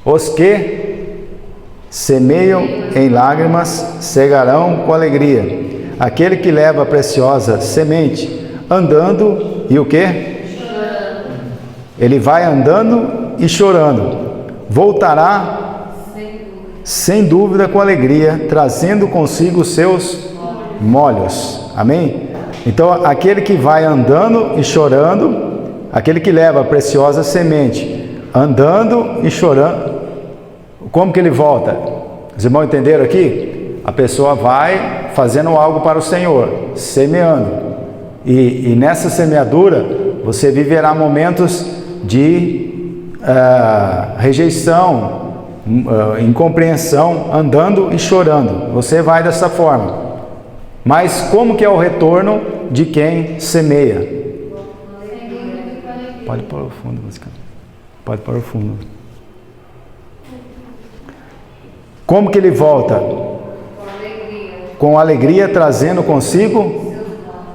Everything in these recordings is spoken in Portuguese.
Os que semeiam em lágrimas cegarão com alegria. Aquele que leva a preciosa semente, andando e o quê? Ele vai andando e chorando. Voltará sem dúvida com alegria, trazendo consigo os seus molhos. Amém? Então, aquele que vai andando e chorando, aquele que leva a preciosa semente, andando e chorando, como que ele volta? Os irmãos entenderam aqui? A pessoa vai fazendo algo para o Senhor, semeando. E nessa semeadura, você viverá momentos de rejeição, incompreensão, andando e chorando. Você vai dessa forma. Mas como que é o retorno de quem semeia? Pode pôr o fundo, música. Pode pôr o fundo. Como que ele volta? Com alegria, trazendo consigo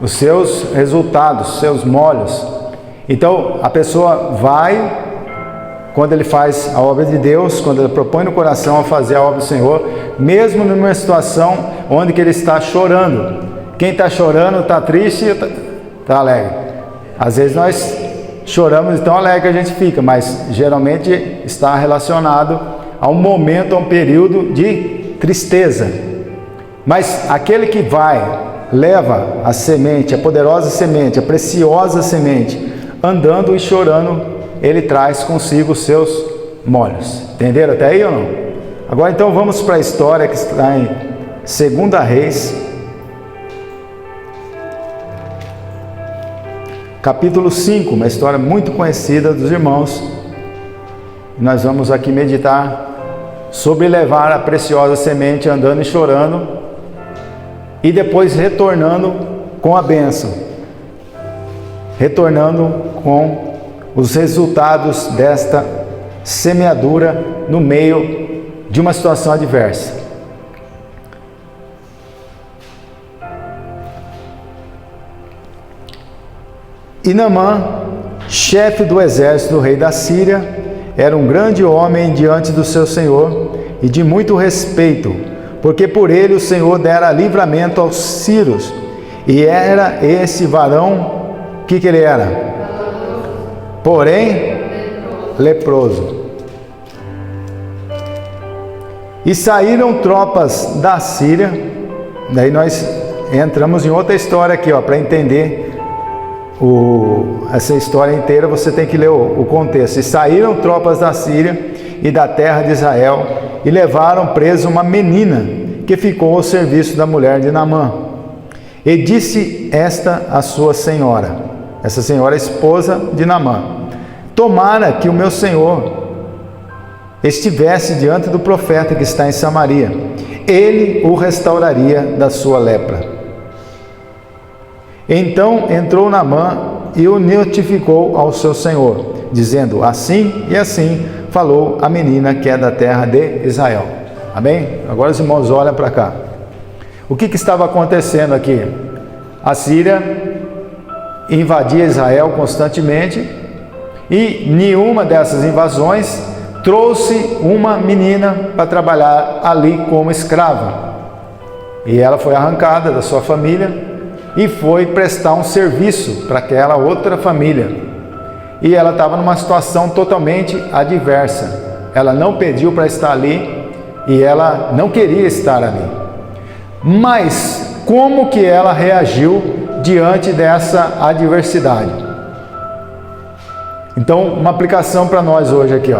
os seus resultados, seus molhos. Então, a pessoa vai, quando ele faz a obra de Deus, quando ele propõe no coração a fazer a obra do Senhor, mesmo numa situação onde que ele está chorando. Quem está chorando, está triste, está alegre. Às vezes nós choramos tão alegre que a gente fica, mas geralmente está relacionado a um momento, a um período de tristeza. Mas aquele que vai, leva a semente, a poderosa semente, a preciosa semente, andando e chorando, ele traz consigo os seus molhos. Entenderam até aí ou não? Agora então vamos para a história que está em 2 Reis, capítulo 5, uma história muito conhecida dos irmãos. Nós vamos aqui meditar sobre levar a preciosa semente andando e chorando e depois retornando com a bênção, retornando com os resultados desta semeadura no meio de uma situação adversa. E Naamã, chefe do exército do rei da Síria, era um grande homem diante do seu senhor e de muito respeito, porque por ele o Senhor dera livramento aos sírios. E era esse varão, o que ele era? Porém, leproso. E saíram tropas da Síria. Daí nós entramos em outra história aqui, para entender essa história inteira. Você tem que ler o contexto. E saíram tropas da Síria e da terra de Israel e levaram preso uma menina que ficou ao serviço da mulher de Naamã. E disse esta a sua senhora, essa senhora esposa de Naamã: tomara que o meu senhor estivesse diante do profeta que está em Samaria, ele o restauraria da sua lepra. Então entrou Naamã e o notificou ao seu senhor, dizendo: assim e assim falou a menina que é da terra de Israel. Amém? Agora os irmãos olham para cá. O que estava acontecendo aqui? A Síria invadia Israel constantemente e nenhuma dessas invasões trouxe uma menina para trabalhar ali como escrava. E ela foi arrancada da sua família e foi prestar um serviço para aquela outra família. E ela estava numa situação totalmente adversa. Ela não pediu para estar ali e ela não queria estar ali. Mas como que ela reagiu diante dessa adversidade? Então, uma aplicação para nós hoje aqui,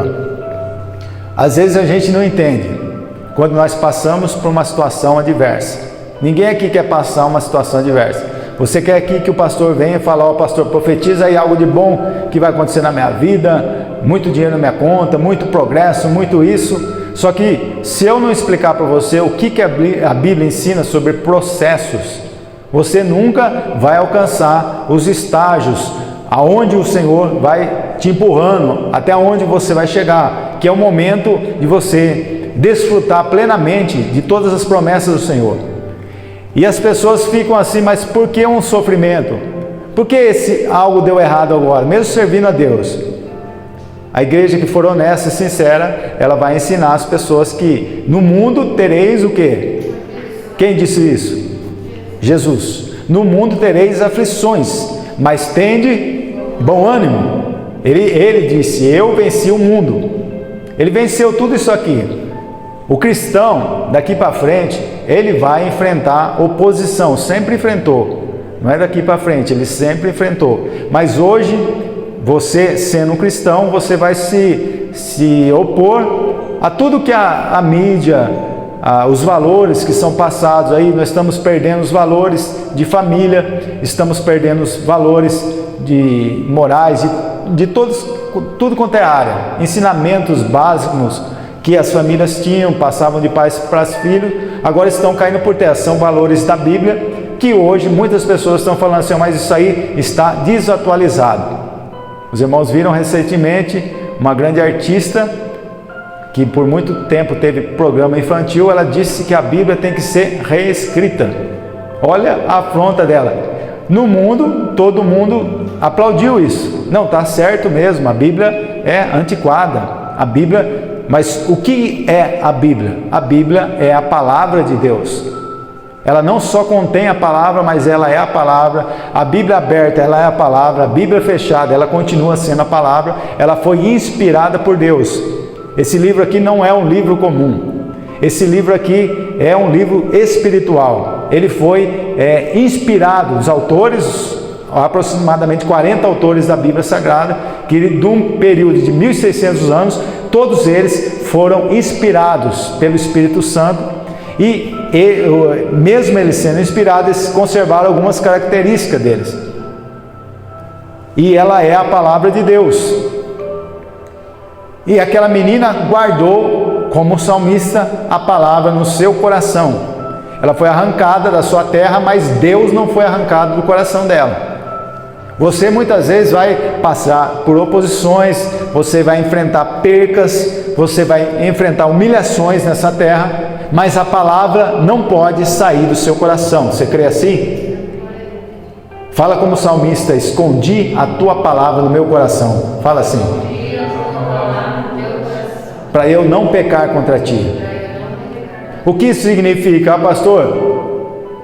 Às vezes a gente não entende quando nós passamos por uma situação adversa. Ninguém aqui quer passar uma situação adversa. Você quer aqui que o pastor venha e falar: pastor, profetiza aí algo de bom que vai acontecer na minha vida, muito dinheiro na minha conta, muito progresso, muito isso. Só que se eu não explicar para você o que a Bíblia ensina sobre processos, você nunca vai alcançar os estágios aonde o Senhor vai te empurrando, até onde você vai chegar, que é o momento de você desfrutar plenamente de todas as promessas do Senhor. E as pessoas ficam assim: mas por que um sofrimento? Por que algo deu errado agora, mesmo servindo a Deus? A igreja que for honesta e sincera, ela vai ensinar as pessoas que no mundo tereis o quê? Quem disse isso? Jesus. No mundo tereis aflições, mas tende bom ânimo. Ele disse, eu venci o mundo. Ele venceu tudo isso aqui. O cristão, daqui para frente, ele vai enfrentar oposição, sempre enfrentou. Não é daqui para frente, ele sempre enfrentou. Mas hoje, você sendo um cristão, você vai se opor a tudo que a mídia, os valores que são passados aí. Nós estamos perdendo os valores de família, estamos perdendo os valores de morais, de tudo quanto é área. Ensinamentos básicos que as famílias tinham, passavam de pais para os filhos, agora estão caindo por terra. São valores da Bíblia que hoje muitas pessoas estão falando assim, mas isso aí está desatualizado. Os irmãos viram recentemente uma grande artista que por muito tempo teve programa infantil, ela disse que a Bíblia tem que ser reescrita. Olha a afronta dela. No mundo, todo mundo aplaudiu isso. Não, está certo mesmo, a Bíblia é antiquada. A Bíblia, mas o que é a Bíblia? A Bíblia é a palavra de Deus. Ela não só contém a palavra, mas ela é a palavra. A Bíblia aberta, ela é a palavra. A Bíblia fechada, ela continua sendo a palavra. Ela foi inspirada por Deus. Esse livro aqui não é um livro comum. Esse livro aqui é um livro espiritual. Ele foi inspirado, os autores, aproximadamente 40 autores da Bíblia Sagrada, que de um período de 1600 anos, todos eles foram inspirados pelo Espírito Santo. E mesmo eles sendo inspirados, eles conservaram algumas características deles. E ela é a palavra de Deus. E aquela menina guardou, como salmista, a palavra no seu coração. Ela foi arrancada da sua terra, mas Deus não foi arrancado do coração dela. Você muitas vezes vai passar por oposições, você vai enfrentar percas, você vai enfrentar humilhações nessa terra, mas a palavra não pode sair do seu coração. Você crê assim? Fala como salmista, escondi a tua palavra no meu coração. Fala assim. Para eu não pecar contra ti. O que isso significa, pastor?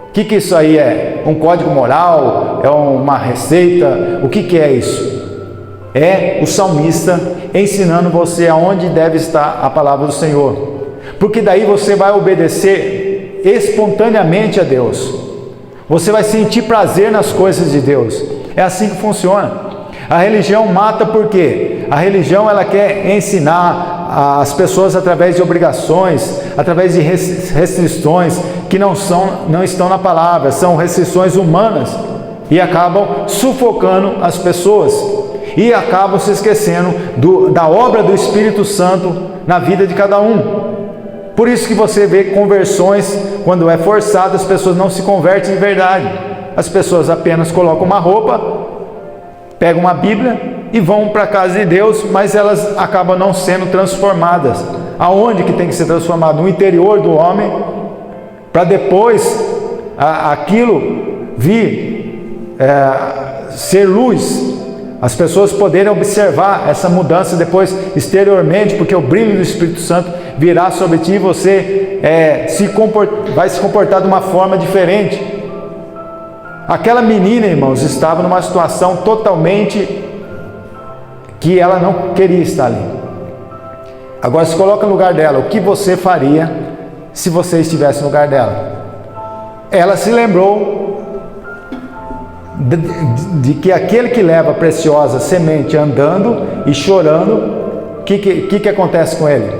O que isso aí é? Um código moral? É uma receita? O que é isso? É o salmista ensinando você aonde deve estar a palavra do Senhor. Porque daí você vai obedecer espontaneamente a Deus. Você vai sentir prazer nas coisas de Deus. É assim que funciona. A religião mata por quê? A religião ela quer ensinar as pessoas através de obrigações, através de restrições que não estão na palavra, são restrições humanas e acabam sufocando as pessoas e acabam se esquecendo da obra do Espírito Santo na vida de cada um. Por isso que você vê conversões, quando é forçado, as pessoas não se convertem de verdade. As pessoas apenas colocam uma roupa, pegam uma Bíblia e vão para a casa de Deus, mas elas acabam não sendo transformadas. Aonde que tem que ser transformado? No interior do homem, para depois aquilo vir ser luz. As pessoas poderem observar essa mudança depois exteriormente, porque o brilho do Espírito Santo virá sobre ti e você vai se comportar de uma forma diferente. Aquela menina, irmãos, estava numa situação totalmente que ela não queria estar ali. Agora se coloca no lugar dela. O que você faria se você estivesse no lugar dela? Ela se lembrou de que aquele que leva a preciosa semente andando e chorando, o que acontece com ele?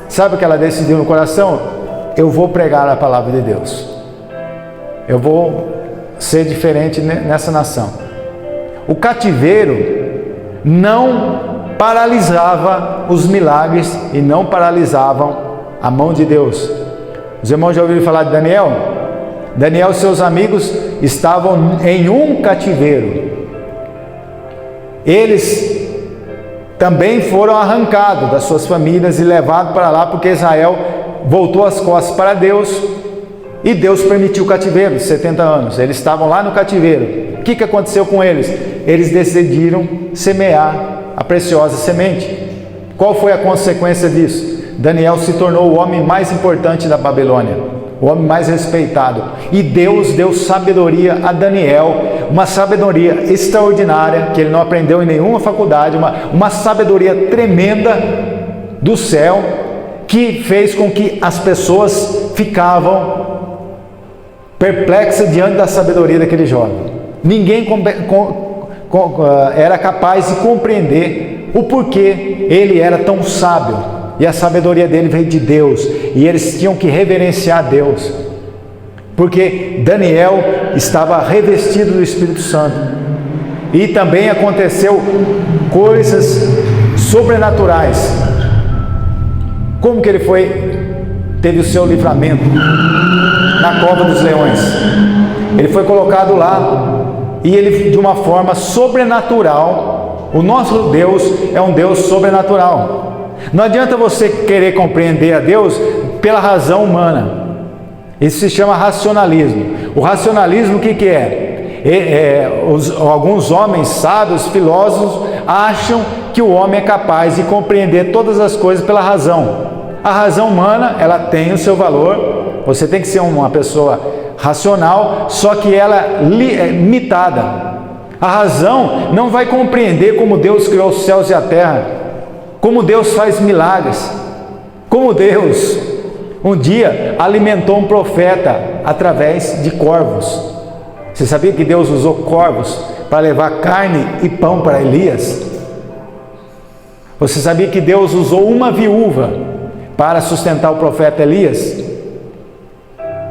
Sabe o que ela decidiu no coração? Eu vou pregar a palavra de Deus. Eu vou ser diferente nessa nação. O cativeiro não paralisava os milagres e não paralisavam a mão de Deus. Os irmãos já ouviram falar de Daniel? Daniel e seus amigos estavam em um cativeiro. Eles também foram arrancados das suas famílias e levados para lá, porque Israel voltou as costas para Deus e Deus permitiu o cativeiro de 70 anos. Eles estavam lá no cativeiro. O que aconteceu com eles? Eles decidiram semear a preciosa semente. Qual foi a consequência disso? Daniel se tornou o homem mais importante da Babilônia, o homem mais respeitado. E Deus deu sabedoria a Daniel, uma sabedoria extraordinária, que ele não aprendeu em nenhuma faculdade, uma sabedoria tremenda do céu, que fez com que as pessoas ficavam perplexas diante da sabedoria daquele jovem. Ninguém era capaz de compreender o porquê ele era tão sábio. E a sabedoria dele veio de Deus, e eles tinham que reverenciar Deus, porque Daniel estava revestido do Espírito Santo. E também aconteceu coisas sobrenaturais. Como que ele teve o seu livramento? Na cova dos leões. Ele foi colocado lá, e ele, de uma forma sobrenatural, o nosso Deus é um Deus sobrenatural. Não adianta você querer compreender a Deus pela razão humana. Isso se chama racionalismo. O racionalismo o que é? Alguns homens sábios, filósofos, acham que o homem é capaz de compreender todas as coisas pela razão. A razão humana, ela tem o seu valor. Você tem que ser uma pessoa racional, só que ela é limitada. A razão não vai compreender como Deus criou os céus e a terra, como Deus faz milagres, como Deus um dia alimentou um profeta através de corvos. Você sabia que Deus usou corvos para levar carne e pão para Elias? Você sabia que Deus usou uma viúva para sustentar o profeta Elias?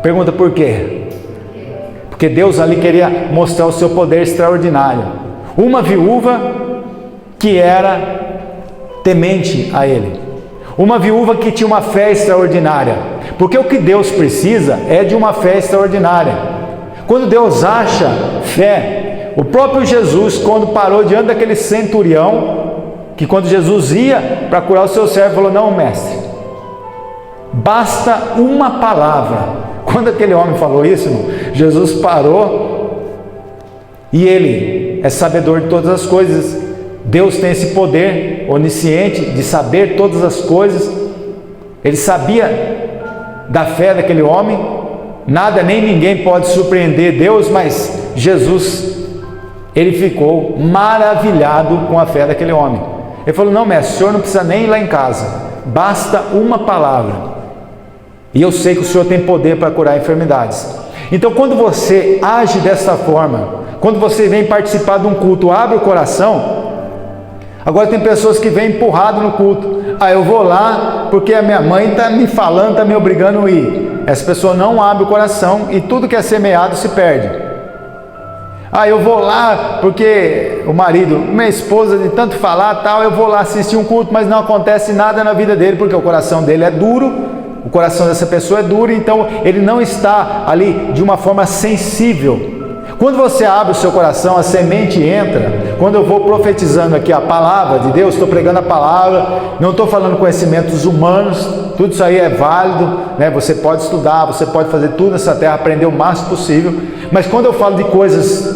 Pergunta por quê? Porque Deus ali queria mostrar o seu poder extraordinário. Uma viúva que era temente a Ele. Uma viúva que tinha uma fé extraordinária. Porque o que Deus precisa é de uma fé extraordinária. Quando Deus acha fé, o próprio Jesus, quando parou diante daquele centurião, que quando Jesus ia para curar o seu servo, falou: não, mestre, basta uma palavra. Quando aquele homem falou isso, Jesus parou, e ele é sabedor de todas as coisas. Deus tem esse poder onisciente de saber todas as coisas. Ele sabia da fé daquele homem. Nada nem ninguém pode surpreender Deus, mas Jesus, ele ficou maravilhado com a fé daquele homem. Ele falou: não, mestre, o senhor não precisa nem ir lá em casa, basta uma palavra, e eu sei que o senhor tem poder para curar enfermidades. Então, quando você age dessa forma, quando você vem participar de um culto, abre o coração. Agora tem pessoas que vêm empurrado no culto. Eu vou lá porque a minha mãe está me falando, está me obrigando a ir. Essa pessoa não abre o coração e tudo que é semeado se perde. Eu vou lá porque o marido, minha esposa, de tanto falar, tal, eu vou lá assistir um culto, mas não acontece nada na vida dele, porque o coração dele é duro, o coração dessa pessoa é duro, então ele não está ali de uma forma sensível. Quando você abre o seu coração, a semente entra. Quando eu vou profetizando aqui a palavra de Deus, estou pregando a palavra, não estou falando conhecimentos humanos, tudo isso aí é válido, né? Você pode estudar, você pode fazer tudo nessa terra, aprender o máximo possível, mas quando eu falo de coisas